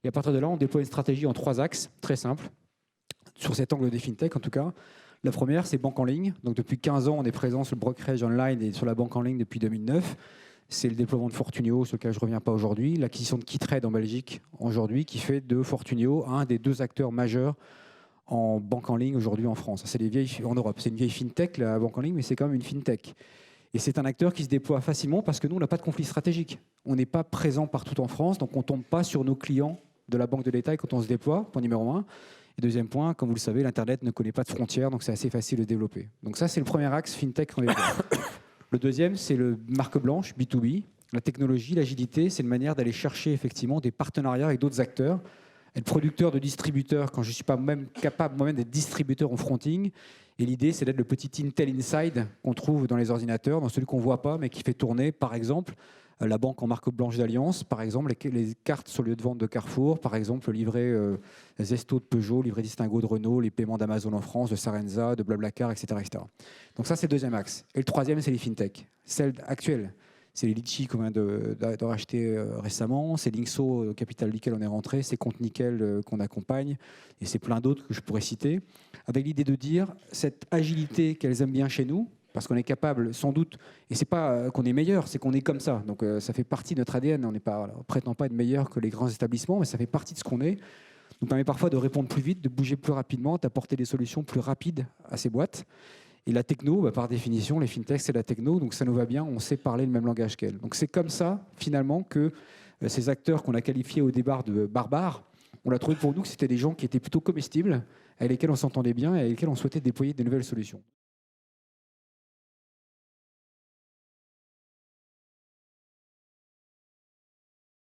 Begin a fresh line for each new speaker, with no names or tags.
Et à partir de là, on déploie une stratégie en 3 axes, très simple, sur cet angle des fintech en tout cas. La première, c'est banque en ligne. Donc depuis 15 ans, on est présent sur le brokerage online et sur la banque en ligne depuis 2009. C'est le déploiement de Fortunio, sur lequel je ne reviens pas aujourd'hui. L'acquisition de Kitrade en Belgique aujourd'hui, qui fait de Fortunio un des 2 acteurs majeurs en banque en ligne aujourd'hui en France. C'est en Europe. C'est une vieille fintech, la banque en ligne, mais c'est quand même une fintech. Et c'est un acteur qui se déploie facilement parce que nous, on n'a pas de conflit stratégique. On n'est pas présent partout en France, donc on ne tombe pas sur nos clients de la banque de détail quand on se déploie, point numéro 1. Et deuxième point, comme vous le savez, l'Internet ne connaît pas de frontières, donc c'est assez facile de développer. Donc ça, c'est le premier axe fintech qu'on déploie. Le deuxième, c'est le marque blanche, B2B. La technologie, l'agilité, c'est une manière d'aller chercher effectivement des partenariats avec d'autres acteurs, être producteur de distributeur quand je ne suis pas même capable moi-même d'être distributeur en fronting. Et l'idée, c'est d'être le petit Intel Inside qu'on trouve dans les ordinateurs, dans celui qu'on ne voit pas, mais qui fait tourner, par exemple, la banque en marque blanche d'Alliance, par exemple, les cartes sur le lieu de vente de Carrefour, par exemple, le livret Zesto de Peugeot, livret Distingo de Renault, les paiements d'Amazon en France, de Sarenza, de Blablacar, etc., etc. Donc ça, c'est le deuxième axe. Et le troisième, c'est les fintech, celles actuelles. C'est les Litchi qu'on vient de racheter récemment, c'est Linkso, au capital duquel on est rentré, c'est Compte Nickel qu'on accompagne, et c'est plein d'autres que je pourrais citer, avec l'idée de dire cette agilité qu'elles aiment bien chez nous, parce qu'on est capable, sans doute, et c'est pas qu'on est meilleur, c'est qu'on est comme ça. Donc ça fait partie de notre ADN. On ne prétend pas être meilleur que les grands établissements, mais ça fait partie de ce qu'on est. Nous permet parfois de répondre plus vite, de bouger plus rapidement, d'apporter des solutions plus rapides à ces boîtes. Et la techno, par définition, les fintechs, c'est la techno, donc ça nous va bien, on sait parler le même langage qu'elles. Donc c'est comme ça, finalement, que ces acteurs qu'on a qualifiés au départ de barbares, on a trouvé pour nous que c'était des gens qui étaient plutôt comestibles, avec lesquels on s'entendait bien et avec lesquels on souhaitait déployer de nouvelles solutions.